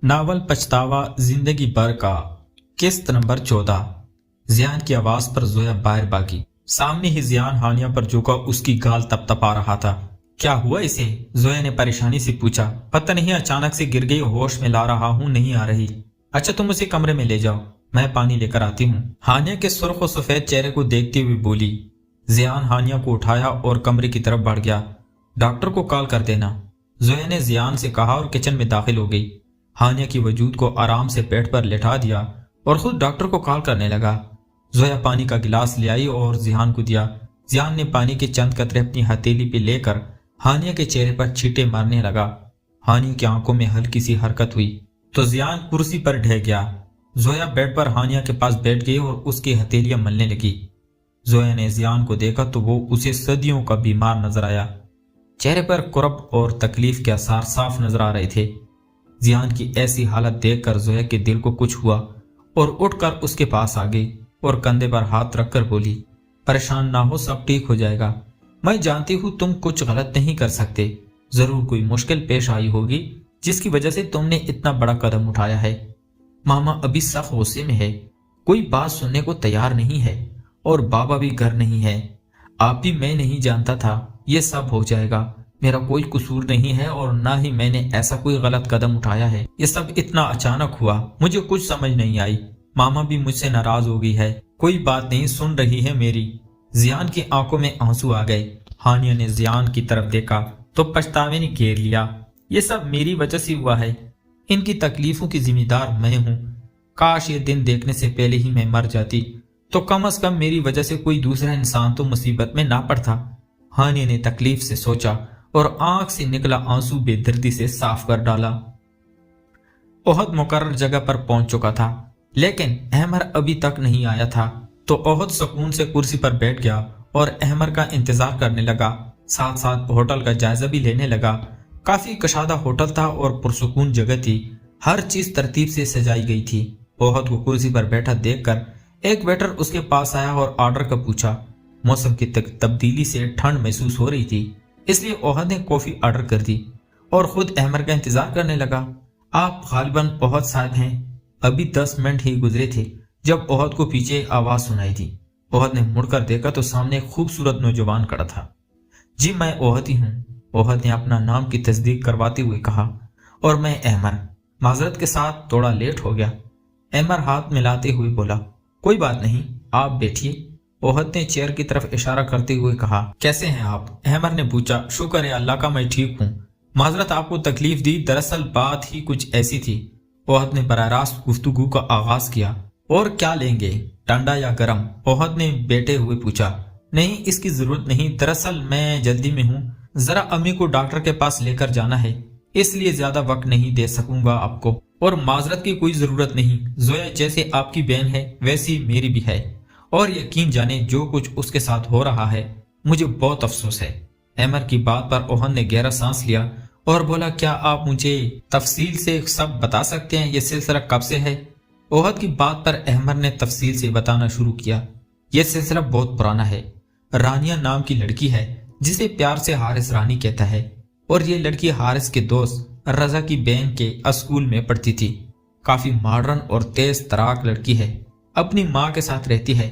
Novel पछतावा जिंदगी भर का किस्त नंबर 14। जियान की आवाज पर जोया बाहर भागी। सामने ही जियान हानिया पर झुका, उसकी गाल तपतपा रहा था। क्या हुआ इसे? जोया ने परेशानी से पूछा। पता नहीं, अचानक से गिर गई, होश में ला रहा हूँ, नहीं आ रही। अच्छा, तुम उसे कमरे में ले जाओ, मैं पानी लेकर आती हूँ। हानिया के सुर्ख और सफेद चेहरे को देखते हुए बोली। जियान हानिया को उठाया और कमरे की तरफ बढ़ गया। डॉक्टर को कॉल कर देना, जोया ने जियान से कहा और किचन में दाखिल हो गई। हानिया की वजूद को आराम से पेट पर लेटा दिया और खुद डॉक्टर को कॉल करने लगा। जोया पानी का गिलास ले आई और जियान को दिया। जियान ने पानी के चंद कतरे अपनी हथेली पे लेकर हानिया के चेहरे पर छींटे मारने लगा। हानिया की आंखों में हल्की सी हरकत हुई तो जियान कुर्सी पर ढह गया। जोया बेड पर हानिया के पास बैठ गई और उसकी हथेलियां मलने लगी। जोया ने जियान को देखा तो वो उसे सदियों का बीमार नजर आया। चेहरे पर कुरब और तकलीफ के आसार साफ नजर आ रहे थे। जियान की ऐसी हालत देखकर जोया के दिल को कुछ हुआ और उठकर उसके पास आ गई और कंधे पर हाथ रखकर बोली, परेशान ना हो, सब ठीक हो जाएगा। मैं जानती हूँ तुम कुछ गलत नहीं कर सकते। जरूर कोई मुश्किल पेश आई होगी जिसकी वजह से तुमने इतना बड़ा कदम उठाया है। मामा अभी सख्त गुस्से में है, कोई बात सुनने को तैयार नहीं है और बाबा भी घर नहीं है। आप भी, मैं नहीं जानता था ये सब हो जाएगा। मेरा कोई कसूर नहीं है और ना ही मैंने ऐसा कोई गलत कदम उठाया है। ये सब इतना अचानक हुआ, मुझे कुछ समझ नहीं आई। मामा भी मुझसे नाराज हो गई है। कोई बात नहीं, सुन रही है मेरी। जियान की आंखों में आंसू आ गए। हानिया ने जियान की तरफ देखा तो पछतावे ने घेर लिया। ये सब मेरी वजह से हुआ है, इनकी तकलीफों की जिम्मेदार मैं हूँ। काश ये दिन देखने से पहले ही मैं मर जाती तो कम से कम मेरी वजह से कोई दूसरा इंसान तो मुसीबत में ना पड़ता। हानिया ने तकलीफ से सोचा और आंख से निकला आंसू बेदर्दी से साफ कर डाला। ओहद मुकर्रर जगह पर पहुंच चुका था, लेकिन अहमर अभी तक नहीं आया था। तो ओहद सुकून से कुर्सी पर बैठ गया और अहमर का इंतजार करने लगा। साथ साथ होटल का जायजा भी लेने लगा। काफी कशादा होटल था और पुरसुकून जगह थी। हर चीज तरतीब से सजाई गई थी। ओहद को कुर्सी पर बैठा देखकर एक वेटर उसके पास आया और ऑर्डर का पूछा। मौसम की तब्दीली से ठंड महसूस हो रही थी, इसलिए ओहद ने कॉफी ऑर्डर कर दी और खुद अहमर का इंतजार करने लगा। आप गालिबन ओहद साहब हैं। अभी 10 मिनट ही गुजरे थे जब ओहद को पीछे आवाज सुनाई दी। ओहद ने मुड़कर देखा तो सामने एक खूबसूरत नौजवान खड़ा था। जी, मैं ओहद ही हूँ, ओहद ने अपना नाम की तस्दीक करवाते हुए कहा। और मैं अहमर, माजरत के साथ थोड़ा लेट हो गया। अहमर हाथ मिलाते हुए बोला, कोई बात नहीं, आप बैठिए। ओहद ने चेयर की तरफ इशारा करते हुए कहा, कैसे हैं आप? अहमर ने पूछा। शुक्र है अल्लाह का, मैं ठीक हूँ। माजरत आपको तकलीफ दी, दरअसल बात ही कुछ ऐसी थी। ओहद ने बराह रास्त गुफ्तगू का आगाज किया। और क्या लेंगे, ठंडा या गरम? ओहद ने बैठे हुए पूछा। नहीं, इसकी जरूरत नहीं, दरअसल मैं जल्दी में हूँ, जरा अम्मी को डॉक्टर के पास लेकर जाना है, इसलिए ज्यादा वक्त नहीं दे सकूंगा आपको। और माजरत की कोई जरूरत नहीं, जोया जैसे आपकी बहन है वैसी मेरी भी है, और यकीन जाने जो कुछ उसके साथ हो रहा है मुझे बहुत अफसोस है। अहमर की बात पर ओहद ने गहरा सांस लिया और बोला, क्या आप मुझे तफसील से सब बता सकते हैं, ये सिलसिला कब से है? ओहद की बात पर अहमर ने तफसील से बताना शुरू किया। यह सिलसिला बहुत पुराना है। रानिया नाम की लड़की है जिसे प्यार से हारिस रानी कहता है, और ये लड़की हारिस के दोस्त रजा की बहन के स्कूल में पढ़ती थी। काफी मॉडर्न और तेज तराक लड़की है, अपनी माँ के साथ रहती है।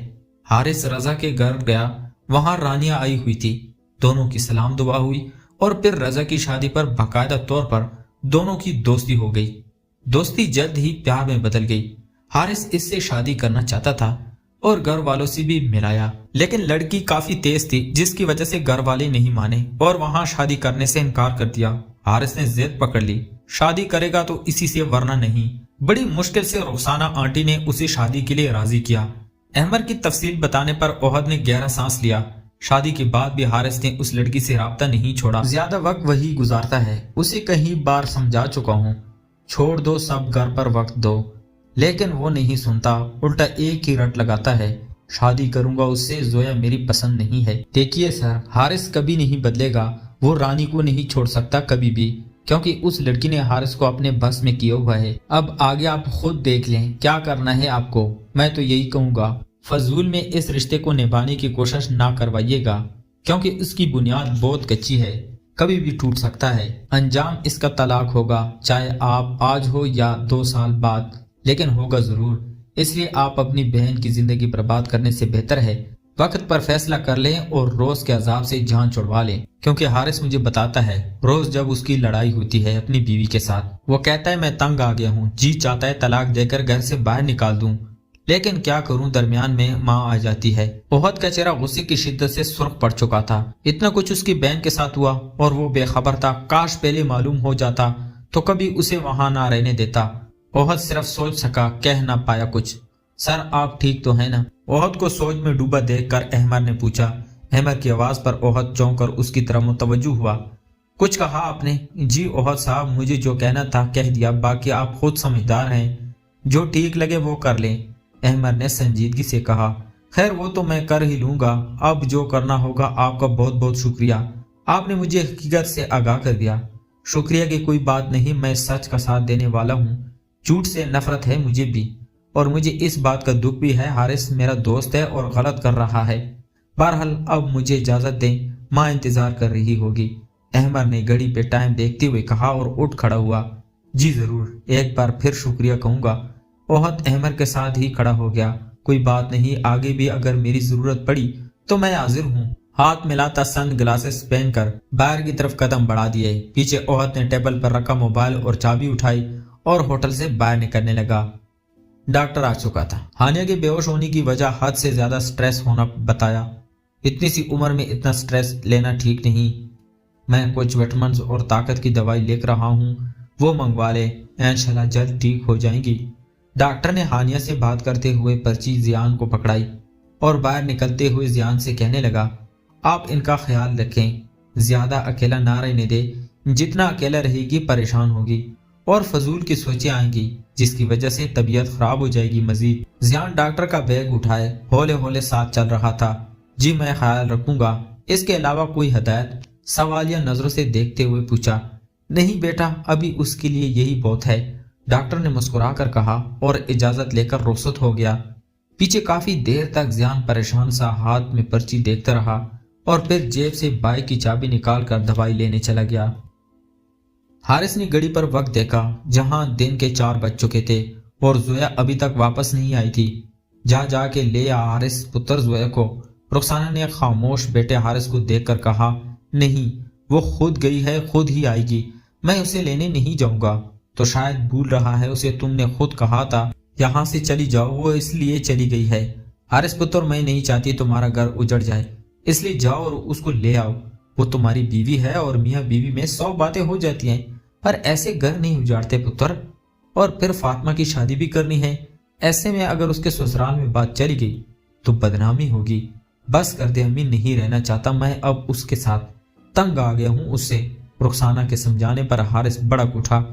हारिस रजा के घर गया, वहां रानिया आई हुई थी। दोनों की सलाम दुआ हुई और फिर रजा की शादी पर बाकायदा तौर पर दोनों की दोस्ती हो गई। दोस्ती जल्द ही प्यार में बदल गई। हारिस इससे शादी करना चाहता था और घर वालों से भी मिलाया, लेकिन लड़की काफी तेज थी जिसकी वजह से घर वाले नहीं माने और वहां शादी करने से इनकार कर दिया। हारिस ने जिद पकड़ ली, शादी करेगा तो इसी से, वरना नहीं। बड़ी मुश्किल से रुखसाना आंटी ने उसे शादी के लिए राजी किया। अहमर की तफसील बताने पर ओहद ने गहरा सांस लिया। शादी के बाद भी हारिस ने उस लड़की से राब्ता नहीं छोड़ा। ज्यादा वक्त वही गुजारता है, उसे कई बार समझा चुका हूँ, छोड़ दो सब, घर पर वक्त दो, लेकिन वो नहीं सुनता, उल्टा एक ही रट लगाता है, शादी करूंगा उससे, जोया मेरी पसंद नहीं है। देखिए सर, हारिस कभी नहीं बदलेगा, वो रानी को नहीं छोड़ सकता कभी भी, क्योंकि उस लड़की ने हारिस को अपने बस में किया हुआ है। अब आगे आप खुद देख लें क्या करना है आपको। मैं तो यही कहूंगा, फजूल में इस रिश्ते को निभाने की कोशिश ना करवाइएगा, क्योंकि उसकी बुनियाद बहुत कच्ची है। कभी भी टूट सकता है। अंजाम इसका तलाक होगा, चाहे आप आज हो या 2 साल बाद, लेकिन होगा जरूर। इसलिए आप अपनी बहन की जिंदगी बर्बाद करने से बेहतर है वक्त पर फैसला कर लें और रोज के अजाब से जान छुड़वा लें। क्योंकि हारिस मुझे बताता है रोज जब उसकी लड़ाई होती है अपनी बीवी के साथ, वो कहता है मैं तंग आ गया हूँ, जी चाहता है तलाक देकर घर से बाहर निकाल दूं, लेकिन क्या करूं, दरमियान में माँ आ जाती है। ओहद का चेहरा गुस्से की शिद्दत से सुर्ख पड़ चुका था। इतना कुछ उसकी बहन के साथ हुआ और वो बेखबर था। काश पहले मालूम हो जाता तो कभी उसे वहां ना रहने देता। ओहद सिर्फ सोच सका, कह ना पाया कुछ। सर आप ठीक तो है ना? ओहद को सोच में डूबा देखकर अहमद ने पूछा। अहमद की आवाज पर ओहद चौंक कर उसकी तरफ मुतवज्जो हुआ। कुछ कहा आपने? जी ओहद साहब, मुझे जो कहना था कह दिया, बाकी आप खुद समझदार हैं, जो ठीक लगे वो कर लें। अहमद ने संजीदगी से कहा। खैर वो तो मैं कर ही लूंगा, अब जो करना होगा। आपका बहुत बहुत शुक्रिया, आपने मुझे हकीकत से आगाह कर दिया। शुक्रिया की कोई बात नहीं, मैं सच का साथ देने वाला हूँ। झूठ से नफरत है मुझे भी, और मुझे इस बात का दुख भी है हारिस मेरा दोस्त है और गलत कर रहा है। बहरहाल अब मुझे इजाजत दें, माँ इंतजार कर रही होगी। अहमद ने घड़ी पे टाइम देखते हुए कहा और उठ खड़ा हुआ। जी जरूर, एक बार फिर शुक्रिया कहूंगा। ओहद अहमद के साथ ही खड़ा हो गया। कोई बात नहीं, आगे भी अगर मेरी जरूरत पड़ी तो मैं हाजिर हूँ। हाथ मिलाता सन ग्लासेस पहनकर बाहर की तरफ कदम बढ़ा दिए। पीछे ओहद ने टेबल पर रखा मोबाइल और चाबी उठाई और होटल से बाहर निकलने लगा। डॉक्टर आ चुका था। हानिया के बेहोश होने की वजह हद से ज्यादा स्ट्रेस होना बताया। इतनी सी उम्र में इतना स्ट्रेस लेना ठीक नहीं। मैं कुछ विटामिन्स और ताकत की दवाई लेकर रहा हूँ, वो मंगवा ले, इंशाल्लाह जल्द ठीक हो जाएंगी। डॉक्टर ने हानिया से बात करते हुए पर्ची जियान को पकड़ाई और बाहर निकलते हुए जियान से कहने लगा, आप इनका ख्याल रखें, ज्यादा अकेला ना रहने दे। जितना अकेला रहेगी परेशान होगी और फजूल की सोचें आएंगी, जिसकी वजह से तबीयत खराब हो जाएगी मजीद। जियान डॉक्टर का बैग उठाए हौले हौले साथ चल रहा था। जी मैं ख्याल रखूंगा। इसके अलावा कोई हदायत? सवालिया नजरों से देखते हुए पूछा। नहीं बेटा, अभी उसके लिए यही बहुत है, डॉक्टर ने मुस्कुरा कर कहा और इजाजत लेकर रुखसत हो गया। पीछे काफी देर तक जियान परेशान सा हाथ में पर्ची देखता रहा और फिर जेब से बाइक की चाबी निकालकर दवाई लेने चला गया। हारिस ने घड़ी पर वक्त देखा, जहां दिन के 4 बज चुके थे और जोया अभी तक वापस नहीं आई थी। जा जाके ले आ हारिस पुत्र जोया को। रुखसाना ने खामोश बेटे हारिस को देखकर कहा, नहीं, वो खुद गई है, खुद ही आएगी, मैं उसे लेने नहीं जाऊंगा। तो शायद भूल रहा है, उसे तुमने खुद कहा था यहाँ से चली जाओ, वो इसलिए चली गई है। हारिस पुत्र, मैं नहीं चाहती तुम्हारा घर उजड़ जाए, इसलिए जाओ और उसको ले आओ। वो तुम्हारी बीवी है और मियाँ बीवी में 100 बातें हो जाती हैं, पर ऐसे घर नहीं उजाड़ते पुत्र। और फिर फातिमा की शादी भी करनी है। ऐसे में अगर उसके ससुराल में बात चली गई तो बदनामी होगी। बस कर दे अम्मी, नहीं रहना चाहता मैं अब उसके साथ, तंग आ गया हूँ उससे। रुखसाना के समझाने पर हारिस भड़क उठा।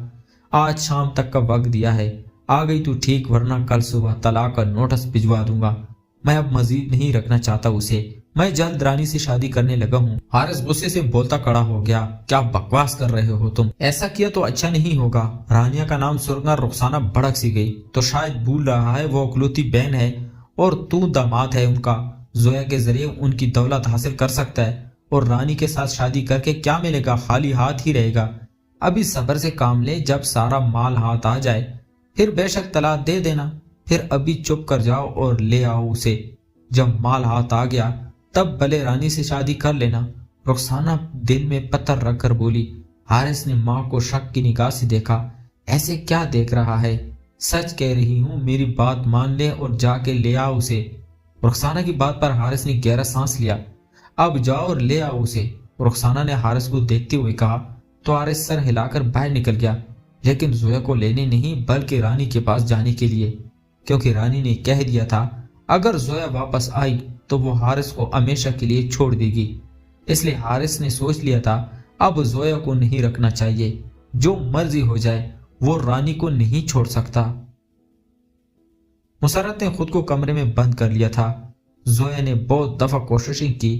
आज शाम तक का वक्त दिया है, आ गई तो ठीक, वरना कल सुबह तलाक का नोटिस भिजवा दूंगा। मैं अब मजीद नहीं रखना चाहता उसे, मैं जल्द रानी से शादी करने लगा हूँ। हारिस गुस्से से बोलता खड़ा हो गया। क्या बकवास कर रहे हो तुम? ऐसा किया तो अच्छा नहीं होगा। रानिया का नाम सुनकर रुखसाना भड़क सी गई। तो शायद भूल रहा है वो अकलौती बहन है और तू दामाद है उनका। जोया के जरिए उनकी दौलत हासिल कर सकता है और रानी के साथ शादी करके क्या मिलेगा? खाली हाथ ही रहेगा। अभी सब्र से काम ले, जब सारा माल हाथ आ जाए फिर बेशक तलाक दे देना। फिर अभी चुप कर जाओ और ले आओ उसे। जब माल हाथ आ गया तब भले रानी से शादी कर लेना। रुखसाना दिल में पत्थर रखकर बोली। हारिस ने माँ को शक की निगाह से देखा। ऐसे क्या देख रहा है? सच कह रही हूँ, मेरी बात मान ले और जाके ले आओ उसे। रुखसाना की बात पर हारिस ने गहरा सांस लिया। अब जाओ और ले आओ उसे, रुखसाना ने हारिस को देखते हुए कहा। तो हारिस सर हिलाकर बाहर निकल गया, लेकिन जोया को लेने नहीं बल्कि रानी के पास जाने के लिए, क्योंकि रानी ने कह दिया था अगर जोया वापस आई तो वो हारिस को हमेशा के लिए छोड़ देगी। इसलिए हारिस ने सोच लिया था अब जोया को नहीं रखना चाहिए, जो मर्जी हो जाए वो रानी को नहीं छोड़ सकता। मुसर्रत ने खुद को कमरे में बंद कर लिया था। जोया ने बहुत दफा कोशिशें की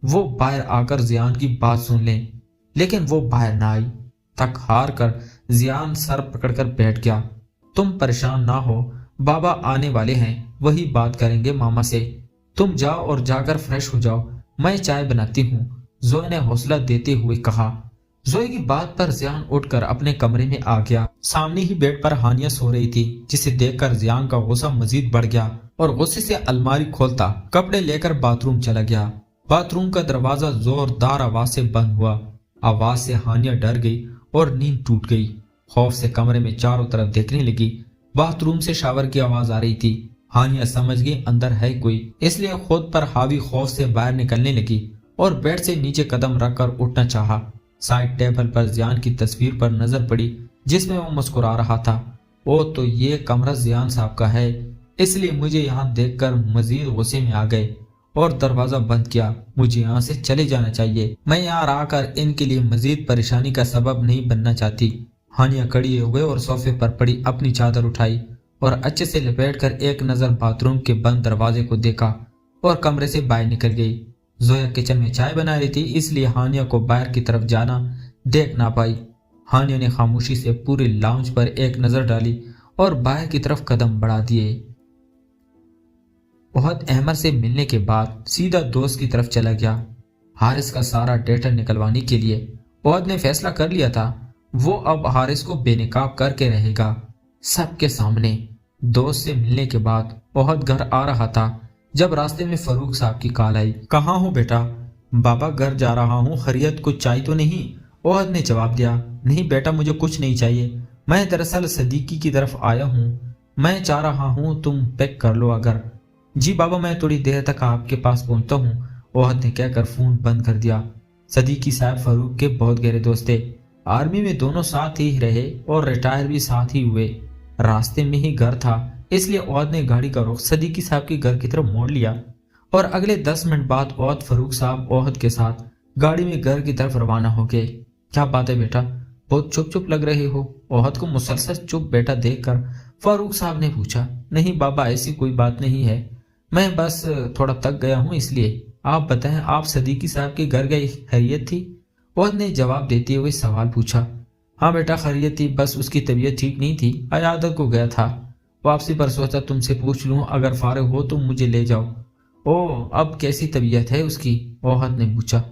वो बाहर आकर जियान की बात सुन ले, लेकिन वो बाहर ना आई। थक हार कर जियान सर पकड़कर बैठ गया। तुम परेशान ना हो, बाबा आने वाले हैं, वही बात करेंगे मामा से। तुम जाओ और जाकर फ्रेश हो जाओ, मैं चाय बनाती हूँ, जोया ने हौसला देते हुए कहा। जोए की बात पर जियान उठकर अपने कमरे में आ गया। सामने ही बेड पर हानिया सो रही थी, जिसे देखकर जियान का गुस्सा मजीद बढ़ गया और गुस्से से अलमारी खोलता कपड़े लेकर बाथरूम चला गया। बाथरूम का दरवाजा जोरदार आवाज से बंद हुआ। आवाज से हानिया डर गई और नींद टूट गई। खौफ से कमरे में चारों तरफ देखने लगी। बाथरूम से शावर की आवाज आ रही थी। हानिया समझ गई अंदर है कोई, इसलिए खुद पर हावी खौफ से बाहर निकलने लगी और बेड से नीचे कदम रखकर उठना चाहा। साइड टेबल पर जियान की तस्वीर पर नजर पड़ी, जिसमें वो मुस्कुरा रहा था। ओ तो ये कमरा जियान साहब का है, इसलिए मुझे यहाँ देखकर मजीद गुस्से में आ गए और दरवाजा बंद किया। मुझे यहाँ से चले जाना चाहिए। मैं यहाँ आकर इनके लिए मजीद परेशानी का सबब नहीं बनना चाहती। हानिया खड़ी हो गई और सोफे पर पड़ी अपनी चादर उठाई और अच्छे से लपेटकर एक नजर बाथरूम के बंद दरवाजे को देखा और कमरे से बाहर निकल गई। जोया किचन में चाय बना रही थी, इसलिए हानिया को बाहर की तरफ जाना देख ना पाई। हानिया ने खामोशी से पूरे लाउंज पर एक नजर डाली और बाहर की तरफ कदम बढ़ा दिए। बहुत अहमद से मिलने के बाद सीधा दोस्त की तरफ चला गया। हारिस का सारा डेटा निकलवाने के लिए ओहद ने फैसला कर लिया था। वो अब हारिस को बेनकाब करके रहेगा सबके सामने। दोस्त से मिलने के बाद ओहद घर आ रहा था जब रास्ते में फरूक साहब की कॉल आई। कहाँ हो बेटा? बाबा घर जा रहा हूँ, खैरियत कुछ चाहिए तो नहीं? ओहद ने जवाब दिया, नहीं बेटा मुझे कुछ नहीं चाहिए, मैं दरअसल सदीकी की तरफ आया हूँ। मैं चाह रहा हूँ तुम पैक कर लो अगर। जी बाबा मैं थोड़ी देर तक आपके पास पहुंचता हूँ, ओहद ने कहकर फोन बंद कर दिया। सदीकी साहब फरूक के बहुत गहरे दोस्त थे। आर्मी में दोनों साथ ही रहे और रिटायर भी साथ ही हुए। रास्ते में ही घर था, इसलिए ओहद ने गाड़ी का रुख सदीकी साहब के घर की तरफ मोड़ लिया और अगले 10 मिनट बाद ओहद फरूक साहब ओहद के साथ गाड़ी में घर की तरफ रवाना हो गए। क्या बात है बेटा, बहुत चुप चुप लग रहे हो? ओहद को मुसलसल चुप बेटा देखकर फारूक साहब ने पूछा। नहीं बाबा ऐसी कोई बात नहीं है, मैं बस थोड़ा थक गया हूँ इसलिए। आप बताएं, आप सदीकी साहब के घर गए, खैरियत थी? ओहद ने जवाब देते हुए सवाल पूछा। हाँ बेटा खैरियत थी, बस उसकी तबीयत ठीक नहीं थी, अयादत को गया था। वापसी पर सोचा तुमसे पूछ लूं, अगर फारिग हो तो मुझे ले जाओ। ओ अब कैसी तबीयत है उसकी? ओहद ने पूछा।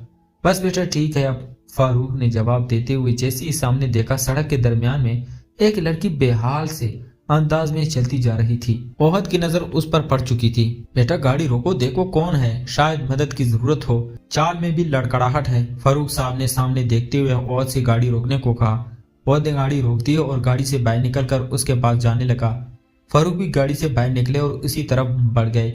बस बेटा ठीक है अब, फारूक ने जवाब देते हुए जैसे ही सामने देखा सड़क के दरमियान में एक लड़की बेहाल से अंदाज में चलती जा रही थी। ओहद की नजर उस पर पड़ चुकी थी। बेटा गाड़ी रोको, देखो कौन है, शायद मदद की जरूरत हो। चाल में भी लड़खड़ाहट है। फारूक साहब ने सामने देखते हुए ओहद से गाड़ी रोकने को कहा। ओहद ने गाड़ी रोक दी और गाड़ी से बाहर निकलकर उसके पास जाने लगा। फारूक भी गाड़ी से बाहर निकले और उसी तरफ बढ़ गए।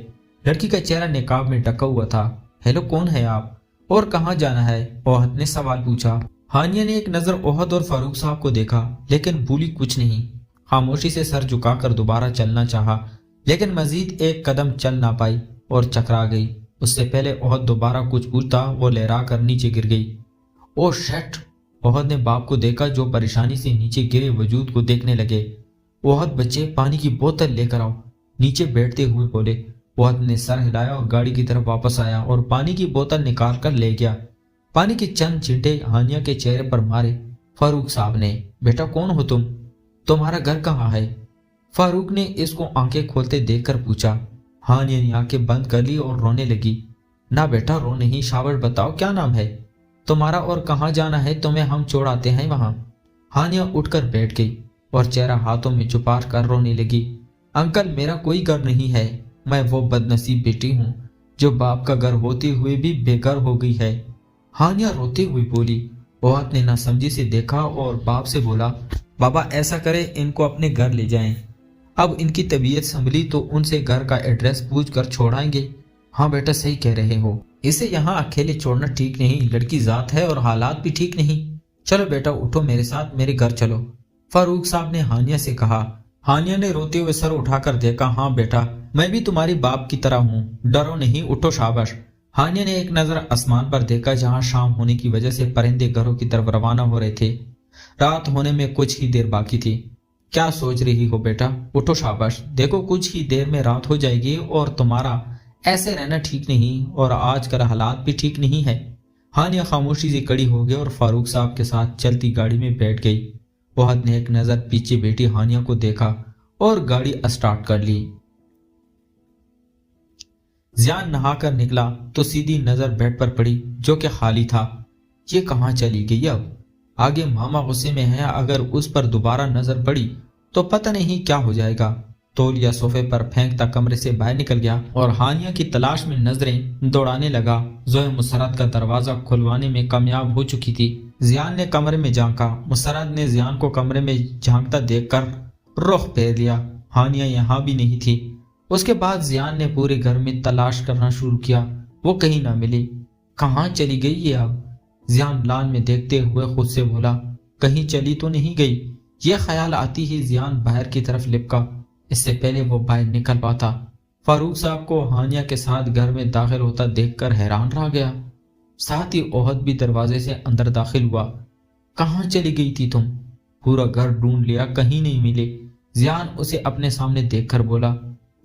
लड़की का चेहरा निकाब में ढका हुआ था। हेलो कौन है आप और कहाँ जाना है? ओहद ने सवाल पूछा। हानिया ने एक नजर ओहद और फारूक साहब को देखा, लेकिन बोली कुछ नहीं। खामोशी से सर झुकाकर दोबारा चलना चाहा, लेकिन मजीद एक कदम चल ना पाई और चकरा गई। उससे पहले ओहद दोबारा कुछ पूछता वो लहरा कर नीचे गिर गई। ओ शेट! ओहद ने बाप को देखा जो परेशानी से नीचे गिरे वजूद को देखने लगे। ओहद बच्चे पानी की बोतल लेकर आओ, नीचे बैठते हुए बोले। ओहद ने सर हिलाया और गाड़ी की तरफ वापस आया और पानी की बोतल निकाल कर ले गया। पानी के चंद छींटे हानिया के चेहरे पर मारे। फारूक साहब ने, बेटा कौन हो तुम? तुम्हारा घर कहाँ है? फारूक ने इसको आंखें खोलते देखकर पूछा। हानिया ने आंखें बंद कर ली और रोने लगी। ना बेटा रो नहीं, शाबाश बताओ क्या नाम है तुम्हारा और कहाँ जाना है तुम्हें, हम छोड़ाते हैं वहां। हानिया उठकर बैठ गई और चेहरा हाथों में छुपा कर रोने लगी। अंकल मेरा कोई घर नहीं है, मैं वो बदनसीब बेटी हूँ जो बाप का घर होते हुए भी बेघर हो गई है। हानिया रोती हुई बोली। ओहद ने नासमझी से देखा और बाप से बोला, बाबा ऐसा करे इनको अपने घर ले जाएं। अब इनकी तबीयत संभली तो उनसे घर का एड्रेस पूछ कर छोड़ाएंगे। हाँ बेटा सही कह रहे हो, इसे यहाँ अकेले छोड़ना ठीक नहीं, लड़की जात है और हालात भी ठीक नहीं। चलो बेटा उठो मेरे साथ, मेरे घर चलो, फारूक साहब ने हानिया से कहा। हानिया ने रोते हुए सर उठाकर देखा। हाँ बेटा मैं भी तुम्हारी बाप की तरह हूँ, डरो नहीं, उठो शाबाश। हानिया ने एक नजर आसमान पर देखा जहाँ शाम होने की वजह से परिंदे घरों की तरफ रवाना हो रहे थे। रात होने में कुछ ही देर बाकी थी। क्या सोच रही हो बेटा, उठो शाबाश, देखो कुछ ही देर में रात हो जाएगी और तुम्हारा ऐसे रहना ठीक नहीं और आजकल हालात भी ठीक नहीं है। हानिया खामोशी से खड़ी हो गई और फारूक साहब के साथ चलती गाड़ी में बैठ गई। ओहद ने एक नजर पीछे बैठी हानिया को देखा और गाड़ी स्टार्ट कर ली। जियान नहाकर निकला तो सीधी नजर बेड पर पड़ी जो कि खाली था। ये कहाँ चली गई अब? आगे मामा गुस्से में है, अगर उस पर दोबारा नजर पड़ी तो पता नहीं क्या हो जाएगा। तौलिया सोफे पर फेंकता कमरे से बाहर निकल गया और हानिया की तलाश में नजरें दौड़ाने लगा। जोया मुसर्रत का दरवाजा खुलवाने में कामयाब हो चुकी थी। जियान ने कमरे में झांका। मुसर्रत ने जियान को कमरे में झांकता देखकर रुख फेर लिया। हानिया यहाँ भी नहीं थी। उसके बाद जियान ने पूरे घर में तलाश करना शुरू किया, वो कहीं ना मिली। कहाँ चली गई ये अब? जियान लान में देखते हुए खुद से बोला, कहीं चली तो नहीं गई। ये ख्याल आती ही जियान बाहर की तरफ लिपका, इससे पहले वो बाहर निकल पाता। फारूक साहब को हानिया के साथ घर में दाखिल होता देखकर हैरान रह गया। साथ ही ओहद भी दरवाजे से अंदर दाखिल हुआ। कहाँ चली गई थी तुम? पूरा घर ढूंढ लिया, कहीं नहीं मिले। जियान उसे अपने सामने देखकर बोला।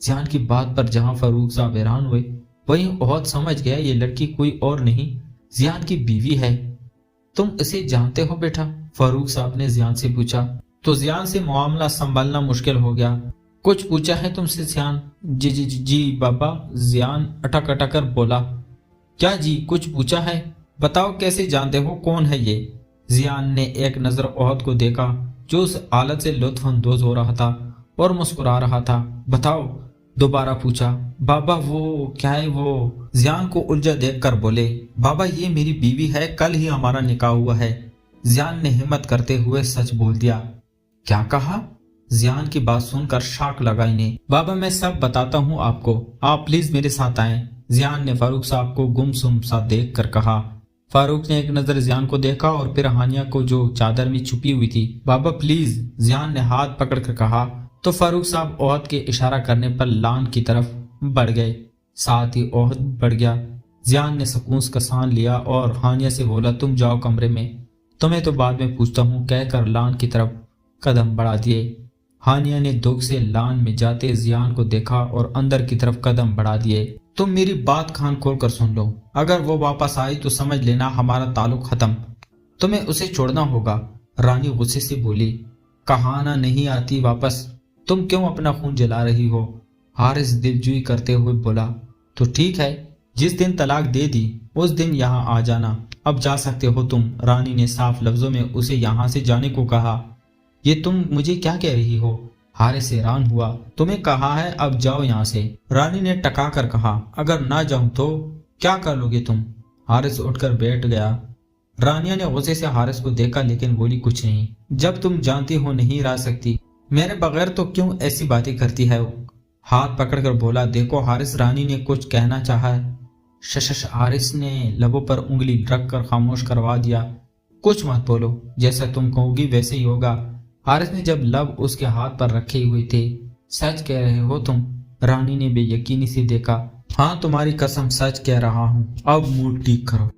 जियान की बात पर जहां फारूक साहब हैरान हुए, वहीं ओहद समझ गया ये लड़की कोई और नहीं, जियान की बीवी है। तुम इसे जानते हो बेटा? फारूक साहब ने जियान से पूछा। तो जियान से मामला संभालना मुश्किल हो गया। कुछ पूछा है तुमसे जियान? जी जी जी, जी बाबा, जियान अटक अटक कर बोला। क्या जी, कुछ पूछा है? बताओ कैसे जानते हो कौन है ये? जियान ने एक नजर ओहद को देखा जो उस हालत से लुत्फ अंदोज हो रहा था और मुस्कुरा रहा था। बताओ, दोबारा पूछा। बाबा वो क्या है वो? जियान को उलझा देखकर बोले, बाबा ये मेरी बीवी है, कल ही हमारा निकाह हुआ है। जियान ने हिम्मत करते हुए सच बोल दिया। क्या कहा? जियान की बात सुनकर शॉक लगा इन्हें। बाबा मैं सब बताता हूँ आपको, आप प्लीज मेरे साथ आएं। जियान ने फारूक साहब को गुमसुम सा देख कर कहा। फारूक ने एक नजर जियान को देखा और फिर हानिया को जो चादर में छुपी हुई थी। बाबा प्लीज, जियान ने हाथ पकड़कर कहा। तो फारूक साहब ओहद के इशारा करने पर लान की तरफ बढ़ गए। साथ ही ओहद बढ़ गया। जियान ने सुकून का सांस लिया और हानिया से बोला, तुम जाओ कमरे में, तुम्हें तो बाद में पूछता हूँ, कहकर लान की तरफ कदम बढ़ा दिए। हानिया ने दुख से लान में जाते जियान को देखा और अंदर की तरफ कदम बढ़ा दिए। तुम मेरी बात कान खोल कर सुन लो, अगर वो वापस आई तो समझ लेना हमारा ताल्लुक खत्म, तुम्हें उसे छोड़ना होगा। रानी गुस्से से बोली। कहाना नहीं आती वापस, तुम क्यों अपना खून जला रही हो? हारिस दिलजुई करते हुए बोला। तो ठीक है, जिस दिन तलाक दे दी उस दिन यहाँ आ जाना, अब जा सकते हो तुम। रानी ने साफ लफ्जों में उसे यहाँ से जाने को कहा। ये तुम मुझे क्या कह रही हो? हारिस हैरान हुआ। तुम्हें कहा है अब जाओ यहाँ से। रानी ने टका कर कहा। अगर ना जाऊं तो क्या कर लोगे तुम? हारिस उठकर बैठ गया। रानिया ने गुस्से से हारिस को देखा लेकिन बोली कुछ नहीं। जब तुम जानती हो नहीं रह सकती मेरे बगैर तो क्यों ऐसी बातें करती है? हाथ पकड़कर बोला। देखो हारिस, रानी ने कुछ कहना चाहा। शश, हारिस ने लबों पर उंगली रखकर खामोश करवा दिया। कुछ मत बोलो, जैसा तुम कहोगी वैसे ही होगा। हारिस ने जब लब उसके हाथ पर रखे हुए थे। सच कह रहे हो तुम? रानी ने बेयकीनी से देखा। हाँ तुम्हारी कसम सच कह रहा हूँ, अब मूड ठीक करो।